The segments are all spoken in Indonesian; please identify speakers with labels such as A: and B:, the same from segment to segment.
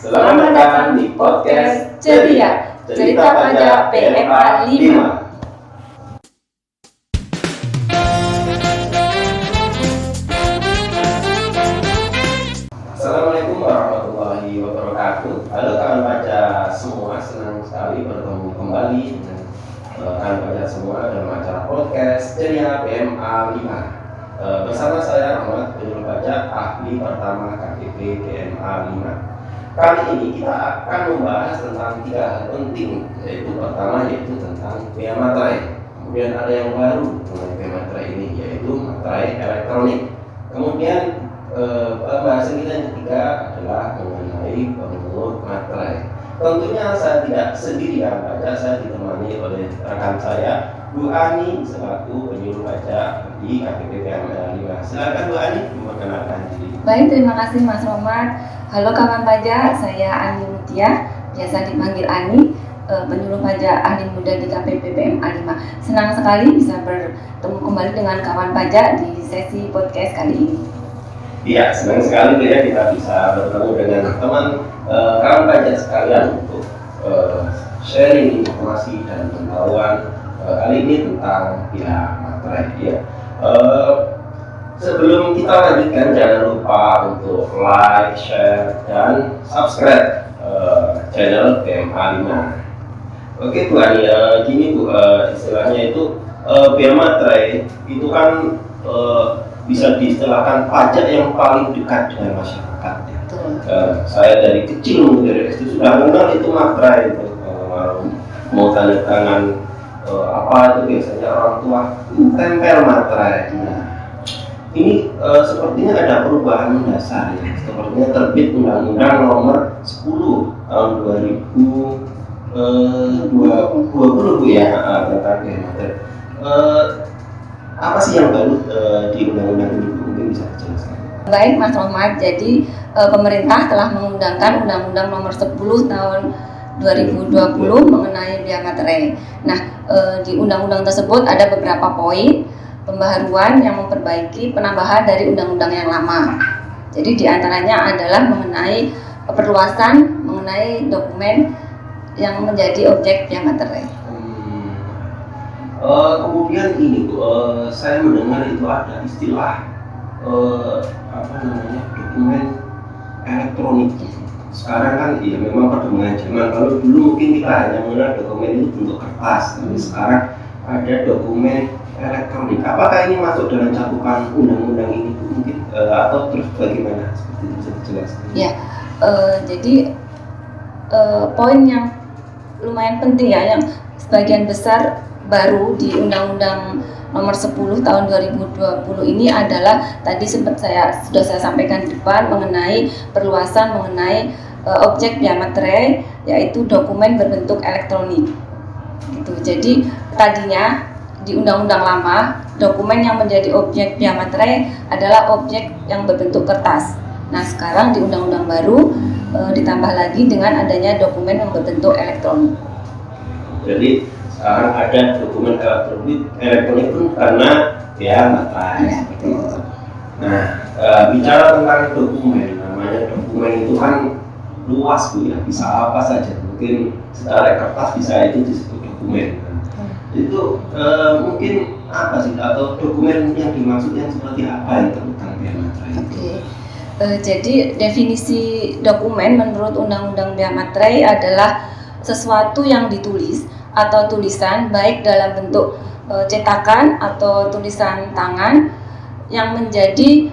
A: Selamat datang di podcast Ceria, cerita pajak PMA 5. Assalamualaikum warahmatullahi wabarakatuh. Halo kawan pajak semua, senang sekali bertemu kembali dengan kawan pajak semua dalam acara podcast Ceria PMA 5. Bersama saya Ahmad, penyuluh pajak ahli pertama KTP PMA 5. Kali ini kita akan membahas tentang 3 hal penting, yaitu pertama tentang bea materai. Kemudian ada yang baru mengenai bea materai ini, yaitu materai elektronik. Kemudian pembahasan kita yang ketiga adalah mengenai pemungut materai. Tentunya saya tidak sendirian pajak, saya ditemani oleh rekan saya Bu Ani selaku penyuluh pajak di KTP PMA 5. Silakan Bu Ani memperkenalkan diri.
B: Baik, terima kasih Mas Romad. Halo kawan pajak, saya Ani Mutia, biasa dipanggil Ani, penyuluh pajak ahli muda di KPP PMA 5. Senang sekali bisa bertemu kembali dengan kawan pajak di sesi podcast kali ini.
A: Iya, senang sekali ya kita bisa bertemu dengan teman kawan pajak sekalian untuk sharing informasi dan pengetahuan kali ini tentang bea materai ya. Sebelum kita lanjutkan, jangan lupa untuk like, share, dan subscribe channel PMA 5. Oke Bu Ani, gini Bu, istilahnya itu bea materai itu kan bisa diistilahkan pajak yang paling dekat dengan masyarakat ya. Saya dari kecil, dari SD sudah mengenal itu materai itu, mau tanda tangan apa itu biasanya orang tua tempel materai. Nah, ini sepertinya ada perubahan mendasar ya. Sepertinya terbit Undang-Undang Nomor 10 tahun 2020 Bu ya, tentang bea materai. Apa sih yang baru di undang-undang ini? Mungkin bisa dijelaskan.
B: Baik Mas Romad, jadi pemerintah telah mengundangkan Undang-Undang Nomor 10 tahun 2020 mengenai bea materai. Nah, di undang-undang tersebut ada beberapa poin pembaharuan yang memperbaiki penambahan dari undang-undang yang lama. Jadi diantaranya adalah mengenai perluasan mengenai dokumen yang menjadi objek bea materai.
A: Kemudian ini Bu, saya mendengar itu ada istilah dokumen elektronik. Sekarang kan ya memang perkembangan zaman. Kalau dulu mungkin kita hanya mengenal dokumen itu bentuk kertas, tapi sekarang ada dokumen elektronik. Apakah ini masuk dalam cakupan undang-undang ini Bu, mungkin atau terus bagaimana? Seperti itu bisa dijelaskan.
B: Ya, jadi poin yang lumayan penting ya, yang sebagian besar baru di Undang-Undang Nomor 10 tahun 2020 ini adalah tadi sudah saya sampaikan di depan mengenai perluasan mengenai objek bea materai, yaitu dokumen berbentuk elektronik. Gitu. Jadi tadinya di Undang-Undang lama dokumen yang menjadi objek bea materai adalah objek yang berbentuk kertas. Nah sekarang di Undang-Undang baru ditambah lagi dengan adanya dokumen yang berbentuk elektronik.
A: Jadi sekarang ada dokumen elektronik pun karena bea materai.
B: Ya,
A: Nah, bicara tentang dokumen, namanya dokumen itu kan luas Bu ya, bisa apa saja. Mungkin secara kertas bisa itu disebut dokumen. Itu mungkin apa sih, atau dokumen yang dimaksud yang seperti apa yang tentang bea materai itu?
B: Oke. Jadi definisi dokumen menurut Undang-Undang Bea Materai adalah sesuatu yang ditulis atau tulisan baik dalam bentuk cetakan atau tulisan tangan yang menjadi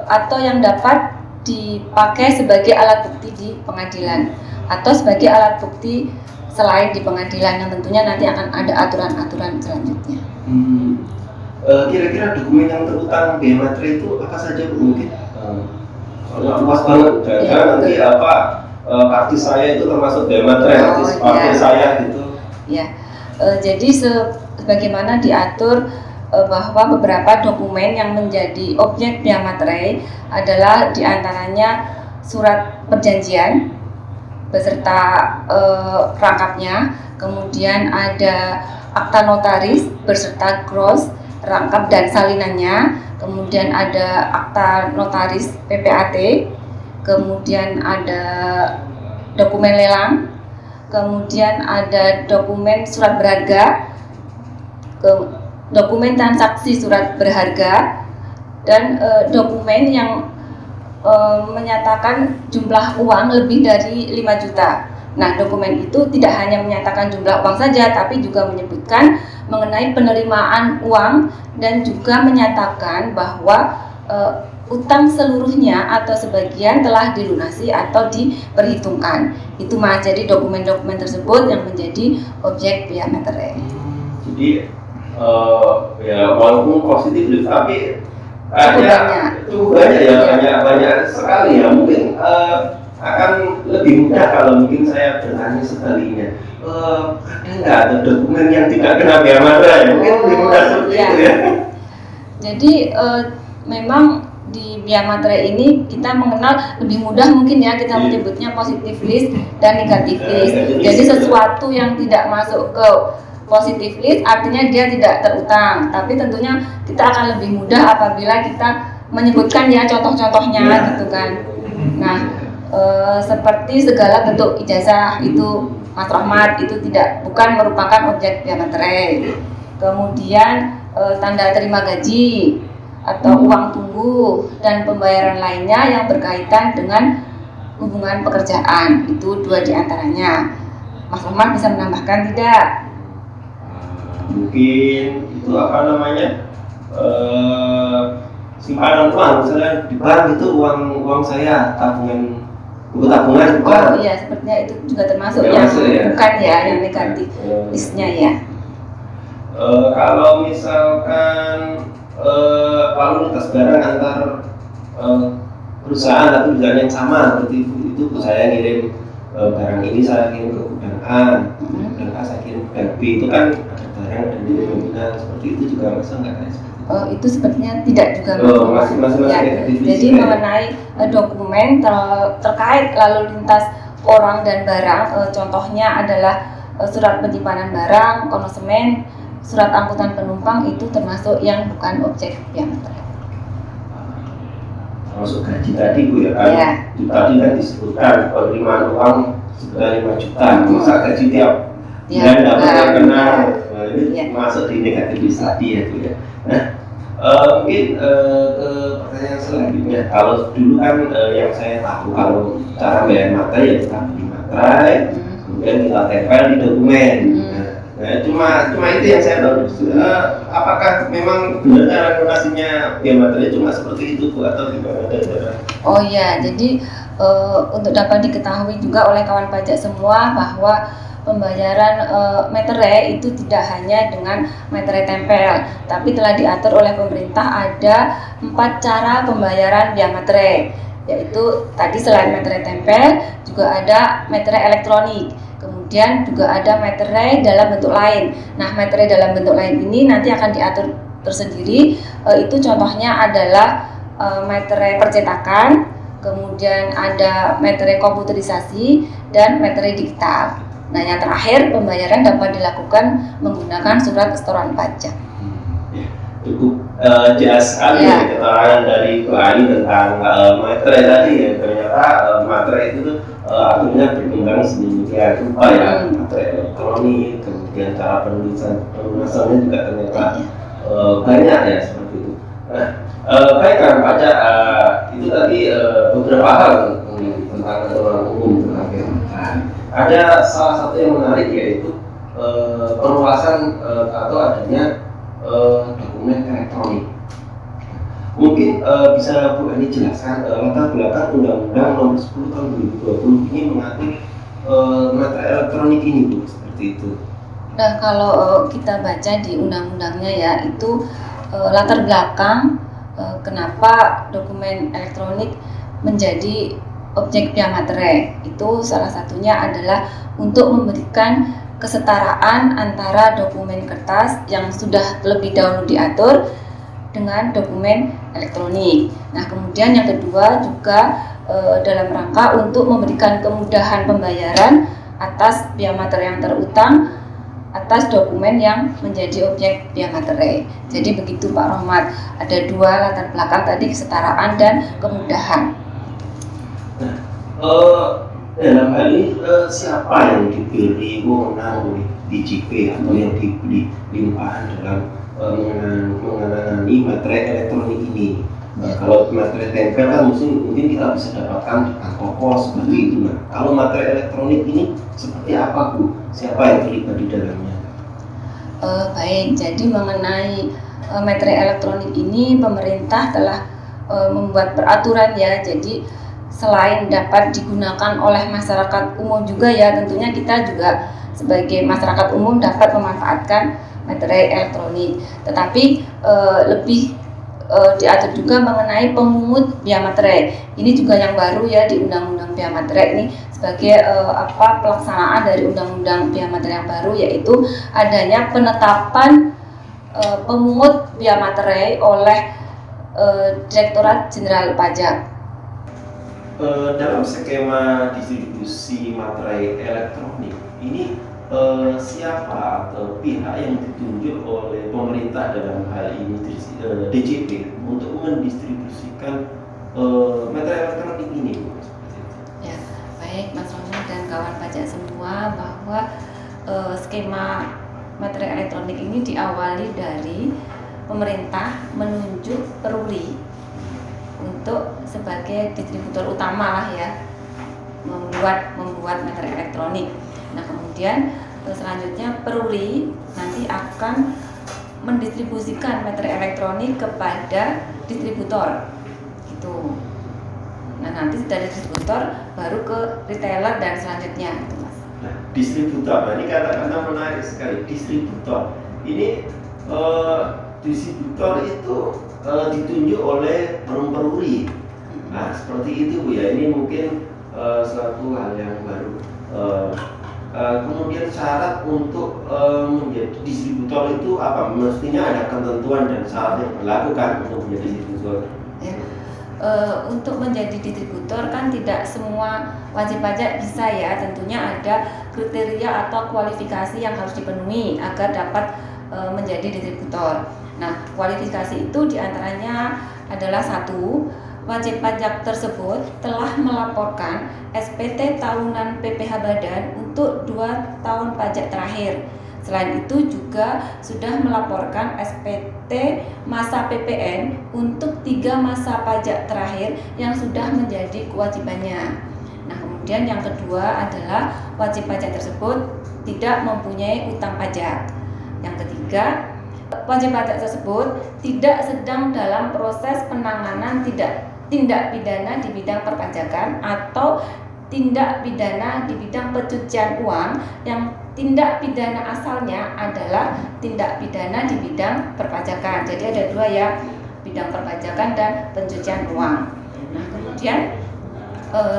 B: atau yang dapat dipakai sebagai alat bukti di pengadilan atau sebagai alat bukti selain di pengadilan yang tentunya nanti akan ada aturan-aturan selanjutnya.
A: Kira-kira dokumen yang terutang bea materai itu apa saja Bu mungkin? Soalnya luas banget, jangan nanti parti saya itu termasuk bea materai, parti saya gitu.
B: Ya, jadi sebagaimana diatur bahwa beberapa dokumen yang menjadi objek bea materai adalah diantaranya surat perjanjian beserta rangkapnya, kemudian ada akta notaris beserta gros, rangkap dan salinannya, kemudian ada akta notaris PPAT, kemudian ada dokumen lelang, kemudian ada dokumen surat berharga, dokumen transaksi surat berharga, dan dokumen yang menyatakan jumlah uang lebih dari 5 juta. Nah, dokumen itu tidak hanya menyatakan jumlah uang saja, tapi juga menyebutkan mengenai penerimaan uang dan juga menyatakan bahwa utang seluruhnya atau sebagian telah dilunasi atau diperhitungkan. Itu Mas, jadi dokumen-dokumen tersebut yang menjadi objek via materai.
A: Jadi ya walaupun positif tapi cukup banyak ya, banyak sekali ya. Mungkin akan lebih mudah kalau mungkin saya bertanya sebaliknya. Ada nggak ada dokumen yang tidak kena biaya materai? Mungkin lebih mudah seperti itu ya.
B: Jadi memang di biaya materai ini kita mengenal lebih mudah mungkin ya, kita menyebutnya positive list dan negative list. Jadi sesuatu yang tidak masuk ke positive list artinya dia tidak terutang, tapi tentunya kita akan lebih mudah apabila kita menyebutkan ya contoh-contohnya gitu kan. Nah, seperti segala bentuk ijazah itu Mas Rahmat itu bukan merupakan objek biaya materai. Kemudian tanda terima gaji atau uang tunggu dan pembayaran lainnya yang berkaitan dengan hubungan pekerjaan, itu 2 diantaranya. Mas Rahmat bisa menambahkan tidak?
A: Mungkin itu apa namanya, simpanan uang, misalnya di bank itu uang saya tabungan, buku tabungan bukan?
B: Oh iya, sepertinya itu juga termasuk yang bukan ya, yang negatif listnya ya.
A: Kalau misalkan lalu lintas barang antar perusahaan atau perusahaan yang sama seperti itu saya ngirim barang ini saya kirim ke gudang A, gudang A saya kirim ke gudang B, itu kan ada barang dan jaminan seperti itu juga masa nggak kayak seperti itu?
B: Itu sepertinya tidak juga
A: masih
B: ya. Jadi mengenai dokumen terkait lalu lintas orang dan barang, contohnya adalah surat penyimpanan barang, konsumen, surat angkutan penumpang, itu termasuk yang bukan objek biaya materai.
A: Termasuk gaji tadi Bu ya kan? Ya. Tadi kan disebutkan penerimaan uang sebesar 5 juta. Masa gaji tiap bulan dapat kena, ini masuk di negatif tadi ya Bu ya. Nah, mungkin ke pertanyaan selanjutnya. Kalau dulu kan yang saya tahu kalau cara bayar materai ya kita beli materai, kemudian kita tempel di dokumen. Nah, cuma itu yang saya tahu. Apakah memang benar cara lunasinya biaya materai cuma seperti itu Bu atau gimana?
B: Oh iya, jadi untuk dapat diketahui juga oleh kawan pajak semua bahwa pembayaran materai itu tidak hanya dengan materai tempel, tapi telah diatur oleh pemerintah ada 4 cara pembayaran biaya materai, yaitu tadi selain materai tempel juga ada materai elektronik. Kemudian juga ada materai dalam bentuk lain. Nah, materai dalam bentuk lain ini nanti akan diatur tersendiri. Itu contohnya adalah materai percetakan, kemudian ada materai komputerisasi dan materai digital. Nah, yang terakhir pembayaran dapat dilakukan menggunakan surat setoran pajak.
A: Cukup jelas sekali ya keterangan dari Bu Ani tentang materai tadi ya. Ternyata materai itu akhirnya berkembang sedemikian rupa ya, materai elektronik, kemudian cara penulisannya juga ternyata banyak ya seperti itu. Nah, baik kan pajak itu tadi beberapa hal tentang aturan umum tentang biaya materai. Ada salah satu yang menarik yaitu perluasan atau adanya dokumen elektronik. Mungkin bisa Bu Ani jelaskan latar belakang Undang-Undang Nomor 10 Tahun 2020 ini mengatur materai elektronik ini Bu, seperti itu.
B: Nah, kalau kita baca di undang-undangnya ya, itu latar belakang kenapa dokumen elektronik menjadi objek biaya materai, itu salah satunya adalah untuk memberikan kesetaraan antara dokumen kertas yang sudah lebih dahulu diatur dengan dokumen elektronik. Nah, kemudian yang kedua juga dalam rangka untuk memberikan kemudahan pembayaran atas biaya materai yang terutang atas dokumen yang menjadi objek biaya materai. Jadi begitu Pak Rahmat, ada 2 latar belakang tadi, kesetaraan dan kemudahan.
A: Dalam hal ini siapa yang diberi wewenang oleh DJP atau yang diberi limpahan dalam mengenai materai elektronik ini? Kalau materai tempel kan mungkin kita bisa dapatkan di toko seperti itu. Nah, kalau materai elektronik ini seperti apa, Bu? Siapa yang terlibat di dalamnya?
B: Baik, jadi mengenai materai elektronik ini pemerintah telah membuat peraturan ya. Jadi selain dapat digunakan oleh masyarakat umum juga ya, tentunya kita juga sebagai masyarakat umum dapat memanfaatkan materai elektronik. Tetapi lebih diatur juga mengenai pemungut biaya materai. Ini juga yang baru ya di Undang-Undang Biaya Materai ini sebagai pelaksanaan dari Undang-Undang Biaya Materai yang baru, yaitu adanya penetapan pemungut biaya materai oleh Direktorat Jenderal Pajak.
A: Dalam skema distribusi materai elektronik ini siapa atau pihak yang ditunjuk oleh pemerintah dalam hal ini DJP untuk mendistribusikan materai elektronik ini, Bu?
B: Ya, baik Mas Romi dan kawan pajak semua, bahwa skema materai elektronik ini diawali dari pemerintah menunjuk Peruri untuk sebagai distributor utama lah ya, membuat materai elektronik. Nah, kemudian selanjutnya Peruri nanti akan mendistribusikan materai elektronik kepada distributor gitu. Nah, nanti dari distributor baru ke retailer dan selanjutnya gitu, Mas.
A: Nah, distributor, ini kata-kata menarik sekali. Distributor ini distributor itu ditunjuk oleh Peruri. Nah, seperti itu, Bu ya. Ini mungkin suatu hal yang baru. Kemudian syarat untuk menjadi distributor itu apa? Mestinya ada ketentuan dan syarat yang berlaku kan untuk menjadi distributor.
B: Ya. Untuk menjadi distributor kan tidak semua wajib pajak bisa ya. Tentunya ada kriteria atau kualifikasi yang harus dipenuhi agar dapat menjadi distributor. Nah, kualifikasi itu diantaranya adalah: 1, wajib pajak tersebut telah melaporkan SPT tahunan PPh Badan untuk 2 tahun pajak terakhir. Selain itu juga sudah melaporkan SPT masa PPN untuk 3 masa pajak terakhir yang sudah menjadi kewajibannya. Nah, kemudian yang kedua adalah wajib pajak tersebut tidak mempunyai utang pajak. Yang ketiga, wajib pajak tersebut tidak sedang dalam proses penanganan tindak pidana di bidang perpajakan atau tindak pidana di bidang pencucian uang yang tindak pidana asalnya adalah tindak pidana di bidang perpajakan. Jadi ada 2 ya, bidang perpajakan dan pencucian uang. Nah, kemudian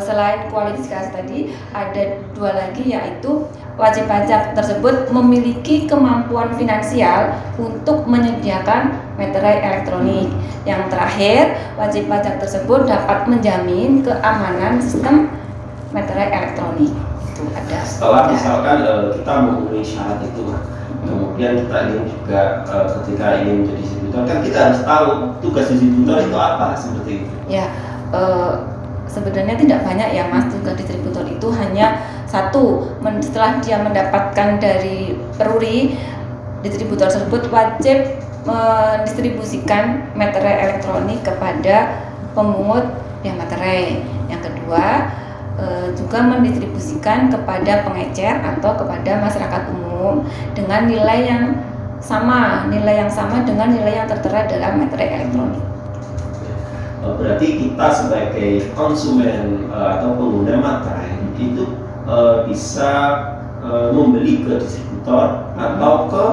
B: selain kualifikasi tadi ada 2 lagi, yaitu wajib pajak tersebut memiliki kemampuan finansial untuk menyediakan materai elektronik. Yang terakhir, wajib pajak tersebut dapat menjamin keamanan sistem materai elektronik. Itu ada.
A: Setelah misalkan kita memenuhi syarat itu, kemudian kita ingin juga ketika ingin menjadi distributor kan kita harus tahu tugas distributor itu apa, seperti itu.
B: Ya, sebenarnya tidak banyak ya Mas. Tugas distributor itu hanya 1, setelah dia mendapatkan dari Peruri, distributor tersebut wajib mendistribusikan materai elektronik kepada pemungut biaya materai. Yang kedua, juga mendistribusikan kepada pengecer atau kepada masyarakat umum dengan nilai yang sama dengan nilai yang tertera dalam materai elektronik.
A: Berarti kita sebagai konsumen atau pengguna materai itu bisa membeli ke distributor atau ke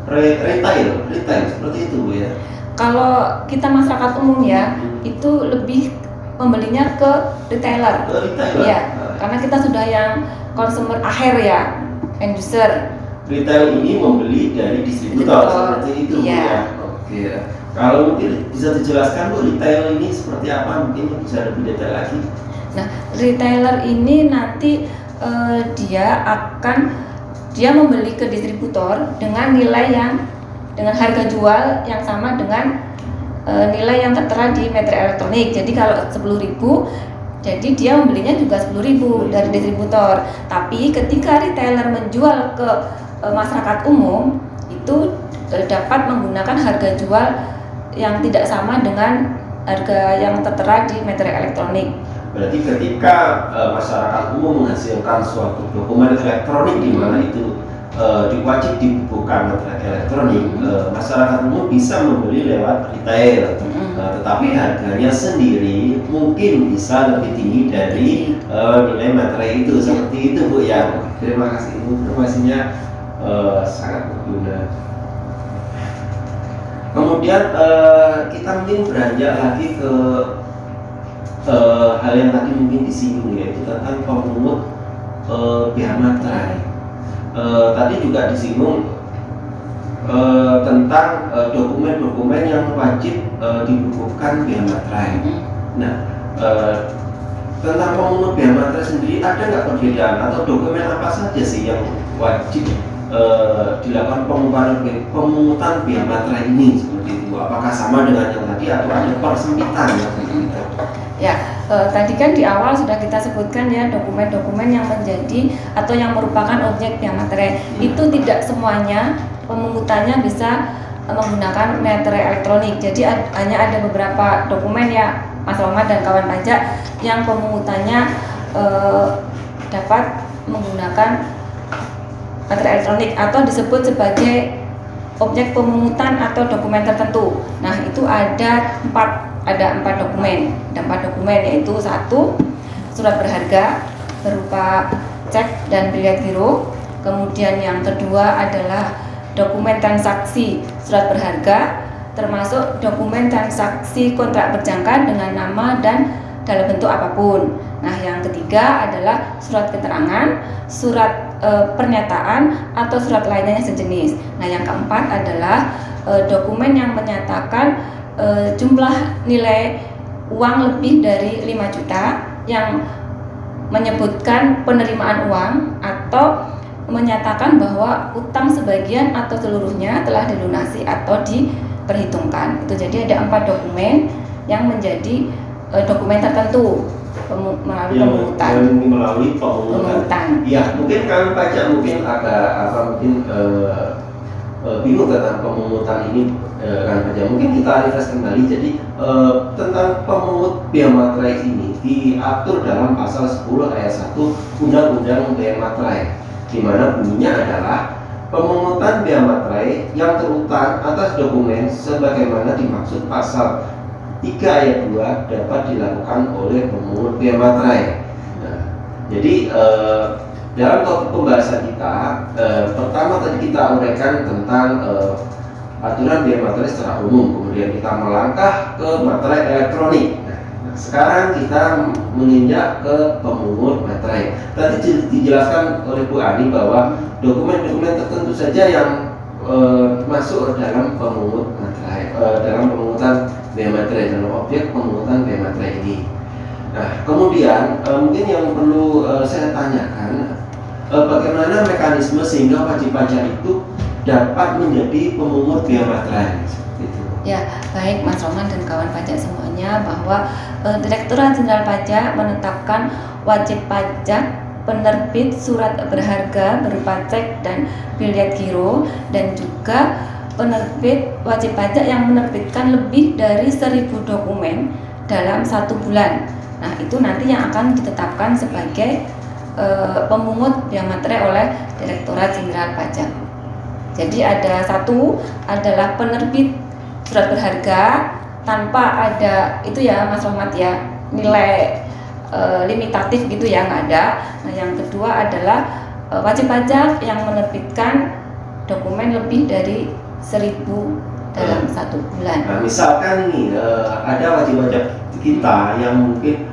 A: retail seperti itu, Bu ya.
B: Kalau kita masyarakat umum ya, itu lebih membelinya ke retailer. Ya, karena kita sudah yang consumer akhir ya, end user.
A: Retail ini membeli dari distributor seperti itu, Bu ya. Oke. Kalau mungkin bisa dijelaskan, Bu, retail ini seperti apa? Mungkin bisa lebih detail lagi.
B: Nah, retailer ini nanti dia membeli ke distributor dengan harga jual yang sama dengan nilai yang tertera di materai elektronik. Jadi kalau 10.000 Jadi dia membelinya juga 10.000 dari distributor. Tapi ketika retailer menjual ke masyarakat umum itu dapat menggunakan harga jual yang tidak sama dengan harga yang tertera di meterai elektronik.
A: Berarti ketika masyarakat umum menghasilkan suatu dokumen elektronik di mana itu wajib dibukukan meterai elektronik, masyarakat umum bisa membeli lewat retail, tetapi harganya sendiri mungkin bisa lebih tinggi dari nilai materai itu. Seperti itu Bu ya. Terima kasih, informasinya sangat berguna. Kemudian kita mungkin beranjak lagi ke hal yang tadi mungkin disinggung, yaitu tentang pemungut biaya materai. Tadi juga disinggung tentang dokumen-dokumen yang wajib dibukukan biaya materai. Nah, tentang pemungut biaya materai sendiri ada nggak perbedaan atau dokumen apa saja sih yang wajib dilakukan pemungutan biaya materai ini seperti itu? Apakah sama dengan yang tadi atau ada persempitan?
B: Ya, tadi kan di awal sudah kita sebutkan ya, dokumen-dokumen yang menjadi atau yang merupakan objek biaya materai itu tidak semuanya pemungutannya bisa menggunakan meterai elektronik. Jadi hanya ada beberapa dokumen ya Mas Romat dan kawan pajak yang pemungutannya dapat menggunakan materai elektronik atau disebut sebagai objek pemungutan atau dokumen tertentu. Nah, itu ada empat dokumen. Ada 4 dokumen, yaitu 1 surat berharga berupa cek dan bilet giro. Kemudian yang kedua adalah dokumen transaksi surat berharga, termasuk dokumen transaksi kontrak berjangka dengan nama dan dalam bentuk apapun. Nah, yang ketiga adalah surat keterangan, surat pernyataan atau surat lainnya yang sejenis. Nah, yang keempat adalah dokumen yang menyatakan jumlah nilai uang lebih dari 5 juta yang menyebutkan penerimaan uang atau menyatakan bahwa utang sebagian atau seluruhnya telah dilunasi atau diperhitungkan. Itu jadi ada 4 dokumen yang menjadi dokumen tertentu melalui pemungutan.
A: Ya, mungkin kan pajak mungkin agak bingung tentang pemungutan ini kan pajak. Mungkin kita refresh kembali. Jadi tentang pemungut biaya materai ini diatur dalam pasal 10 ayat 1 Undang-Undang Biaya Materai, di mana bunyinya adalah pemungutan biaya materai yang terutang atas dokumen sebagaimana dimaksud pasal 3 ayat 2 dapat dilakukan oleh pemungut biaya materai. Nah, jadi dalam topik pembahasan kita, pertama tadi kita uraikan tentang aturan biaya materai secara umum, kemudian kita melangkah ke materai elektronik. Nah, sekarang kita menginjak ke pemungut materai. Tadi dijelaskan oleh Bu Ani bahwa dokumen-dokumen tertentu saja yang masuk dalam pemungut materai, dalam pemungutan biaya materai, dalam objek pemungutan biaya materai ini. Nah, kemudian mungkin yang perlu saya tanyakan, bagaimana mekanisme sehingga wajib pajak itu dapat menjadi pemungut biaya materai seperti itu?
B: Ya, baik Mas Roman dan kawan pajak semuanya, bahwa Direktorat Jenderal Pajak menetapkan wajib pajak penerbit surat berharga berupa cek dan bilet giro, dan juga penerbit wajib pajak yang menerbitkan lebih dari 1.000 dokumen dalam 1 bulan. Nah, itu nanti yang akan ditetapkan sebagai pemungut biaya materai oleh Direktorat Jenderal Pajak. Jadi ada 1 adalah penerbit surat berharga tanpa ada itu ya Mas Romat ya, nilai limitatif gitu ya, nggak ada. Nah, yang kedua adalah wajib pajak yang menerbitkan dokumen lebih dari 1.000 dalam 1 bulan.
A: Nah, misalkan nih ada wajib pajak kita yang mungkin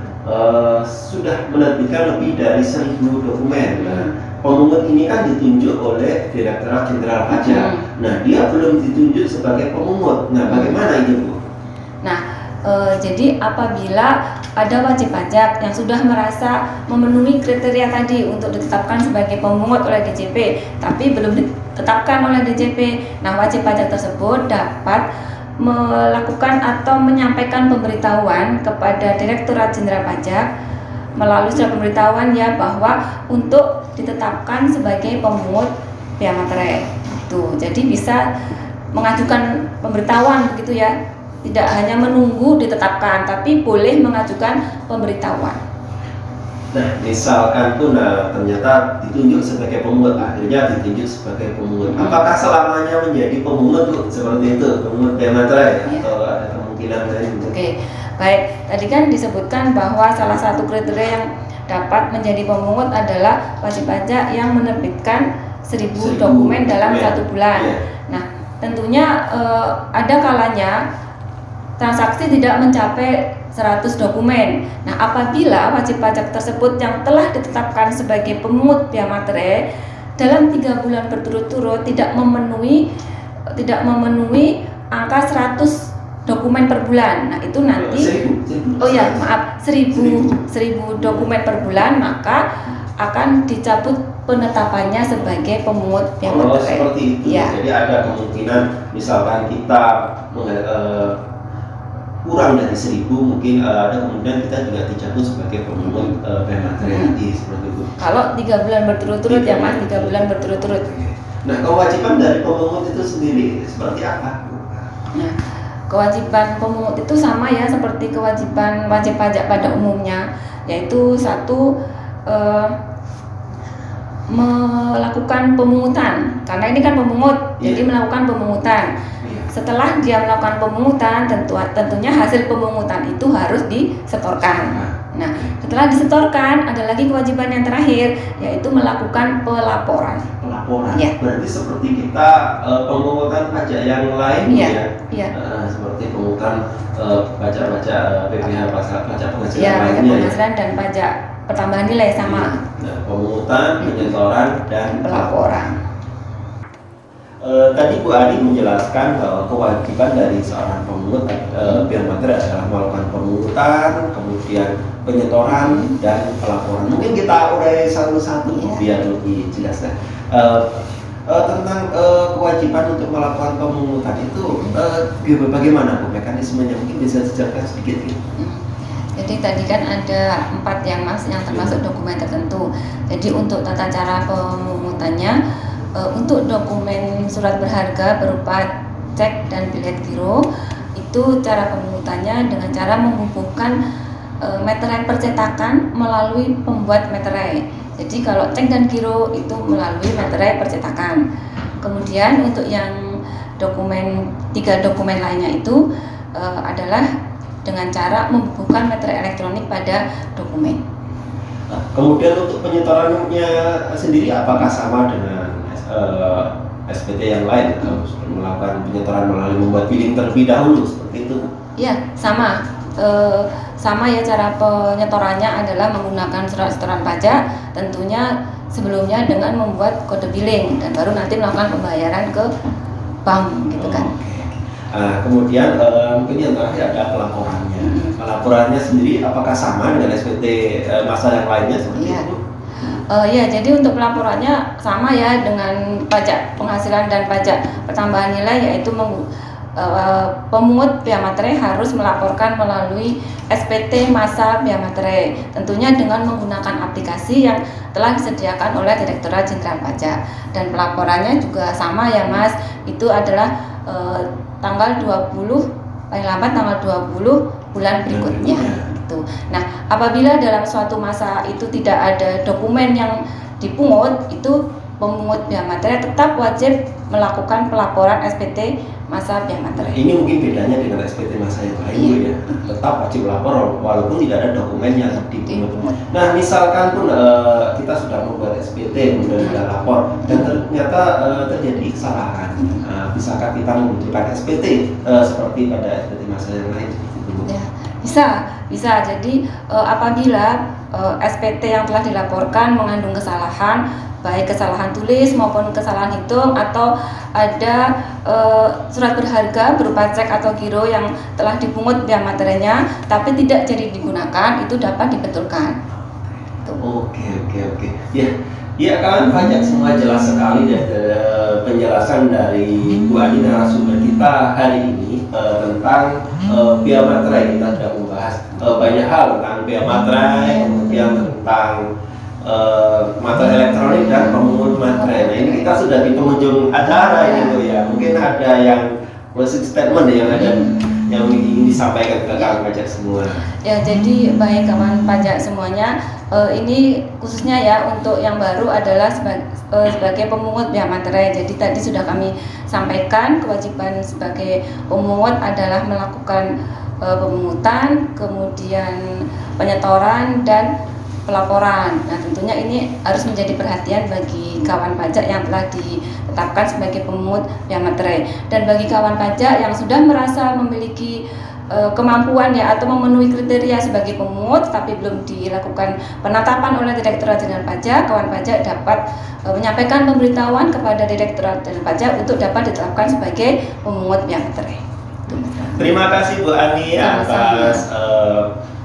A: sudah menerbitkan lebih dari 1.000 dokumen. Nah, pemungut ini kan ditunjuk oleh Direktorat Jenderal Pajak. Nah, dia belum ditunjuk sebagai pemungut. Nah, bagaimana itu, Bu?
B: Nah, jadi apabila ada wajib pajak yang sudah merasa memenuhi kriteria tadi untuk ditetapkan sebagai pemungut oleh DJP, tapi belum ditetapkan oleh DJP, nah wajib pajak tersebut dapat melakukan atau menyampaikan pemberitahuan kepada Direktorat Jenderal Pajak melalui surat pemberitahuan ya bahwa untuk ditetapkan sebagai pemungut bea materai. Tuh, jadi bisa mengajukan pemberitahuan begitu ya. Tidak hanya menunggu ditetapkan, tapi boleh mengajukan pemberitahuan.
A: Nah, misalkan pun ternyata ditunjuk sebagai pemungut, akhirnya ditunjuk sebagai pemungut. Apakah selamanya menjadi pemungut Bu? Seperti itu, pemungut bea materai atau ada kemungkinan lain?
B: Oke, baik. Tadi kan disebutkan bahwa salah satu kriteria yang dapat menjadi pemungut adalah wajib pajak yang menerbitkan 1000 dokumen dalam 1 bulan. Nah, tentunya ada kalanya transaksi tidak mencapai 100 dokumen. Nah, apabila wajib pajak tersebut yang telah ditetapkan sebagai pemungut bea materai dalam 3 bulan berturut-turut tidak memenuhi angka 100 dokumen per bulan. Nah, itu nanti 1000 dokumen per bulan, maka akan dicabut penetapannya sebagai pemungut bea materai.
A: Seperti itu. Ya. Jadi ada kemungkinan misalkan kita kurang dari 1000, mungkin ada kemungkinan kita juga dicabut sebagai pemungut bea materai tadi, seperti itu.
B: Kalau 3 bulan berturut-turut ya Mas, 3 bulan berturut-turut.
A: Nah, kewajiban dari pemungut itu sendiri seperti apa?
B: Nah, kewajiban pemungut itu sama ya seperti kewajiban wajib pajak pada umumnya, yaitu satu, melakukan pemungutan, karena ini kan pemungut, jadi melakukan pemungutan. Setelah dia melakukan pemungutan, tentunya hasil pemungutan itu harus disetorkan. Nah, setelah disetorkan ada lagi kewajiban yang terakhir, yaitu melakukan pelaporan.
A: Ya. Berarti seperti kita pemungutan pajak yang lain seperti pemungutan pajak PPh, pajak penghasilan lainnya.
B: Penghasilan dan pajak pertambahan nilai sama.
A: Nah, pemungutan, penyetoran, dan
B: pelaporan.
A: Tadi Bu Ani menjelaskan bahwa kewajiban dari seorang pemungut bea materai adalah melakukan pemungutan, kemudian penyetoran dan pelaporan. Mungkin kita urai satu-satu biar lebih jelas. Tentang kewajiban untuk melakukan pemungutan itu bagaimana Bu mekanismenya? Mungkin bisa dijelaskan sedikit gitu.
B: Jadi tadi kan ada 4 yang Mas, yang termasuk dokumen tertentu. Jadi untuk tata cara pemungutannya, untuk dokumen surat berharga berupa cek dan bilet giro, itu cara pemungutannya dengan cara menghubungkan meterai percetakan melalui pembuat meterai. Jadi kalau cek dan giro itu melalui meterai percetakan. Kemudian untuk yang 3 dokumen lainnya itu adalah dengan cara membubuhkan meterai elektronik pada dokumen.
A: Nah, kemudian untuk penyetorannya sendiri apakah sama dengan SPT yang lain, harus melakukan penyetoran melalui membuat billing terlebih dahulu seperti itu? Ya,
B: sama. Sama ya, cara penyetorannya adalah menggunakan surat setoran pajak, tentunya sebelumnya dengan membuat kode billing dan baru nanti melakukan pembayaran ke bank gitu kan.
A: Kemudian mungkin yang terakhir ada pelaporannya. Pelaporannya sendiri apakah sama dengan SPT masa yang lainnya seperti itu?
B: Jadi untuk pelaporannya sama ya dengan pajak penghasilan dan pajak pertambahan nilai, yaitu pemungut bea materai harus melaporkan melalui SPT masa bea materai, tentunya dengan menggunakan aplikasi yang telah disediakan oleh Direktorat Jenderal Pajak. Dan pelaporannya juga sama ya Mas, itu adalah tanggal 20, paling lambat tanggal 20 bulan berikutnya. Nah, apabila dalam suatu masa itu tidak ada dokumen yang dipungut, itu pemungut bea materai tetap wajib melakukan pelaporan SPT masa bea materai.
A: Ini mungkin bedanya dengan SPT masa yang lain ya, tetap wajib lapor walaupun tidak ada dokumen yang dipungut. Nah, misalkan pun kita sudah membuat SPT kemudian sudah lapor dan ternyata terjadi kesalahan, bisakah kita membutuhkan SPT seperti pada SPT masa yang lain?
B: Bisa. Jadi apabila SPT yang telah dilaporkan mengandung kesalahan, baik kesalahan tulis maupun kesalahan hitung, atau ada surat berharga berupa cek atau giro yang telah dipungut bea materainya tapi tidak jadi digunakan, itu dapat dibetulkan.
A: Oke. Ya, Ya kawan pajak semua jelas sekali dari penjelasan dari Bu Adi narasumber kita hari ini tentang biaya materai. Kita sudah membahas banyak hal tentang biaya materai, kemudian tentang materai elektronik dan pemungut materai. Nah ini kita sudah di penghujung acara gitu ya. Mungkin ada yang closing statement yang ingin disampaikan ke kawan pajak semua.
B: Ya, jadi baik kawan pajak semuanya, ini khususnya ya untuk yang baru adalah sebagai pemungut biaya materai. Jadi tadi sudah kami sampaikan kewajiban sebagai pemungut adalah melakukan pemungutan, kemudian penyetoran dan pelaporan. Nah, tentunya ini harus menjadi perhatian bagi kawan pajak yang telah ditetapkan sebagai pemungut biaya materai. Dan bagi kawan pajak yang sudah merasa memiliki kemampuan ya atau memenuhi kriteria sebagai pemungut tapi belum dilakukan penetapan oleh Direktorat Jenderal Pajak, kawan pajak dapat menyampaikan pemberitahuan kepada Direktorat Jenderal Pajak untuk dapat ditetapkan sebagai pemungut biaya materai.
A: Terima kasih Bu Ani atas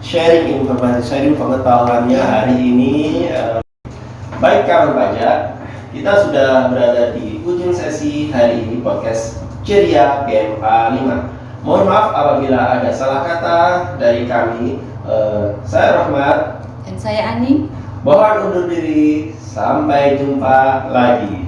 A: sharing informasi, sharing pengetahuannya hari ini. Baik kawan pajak, kita sudah berada di ujung sesi hari ini podcast Ceria PMA 5. Mohon maaf apabila ada salah kata dari kami. Saya Rahmat
B: Dan saya Ani.
A: mohon undur diri. Sampai jumpa lagi.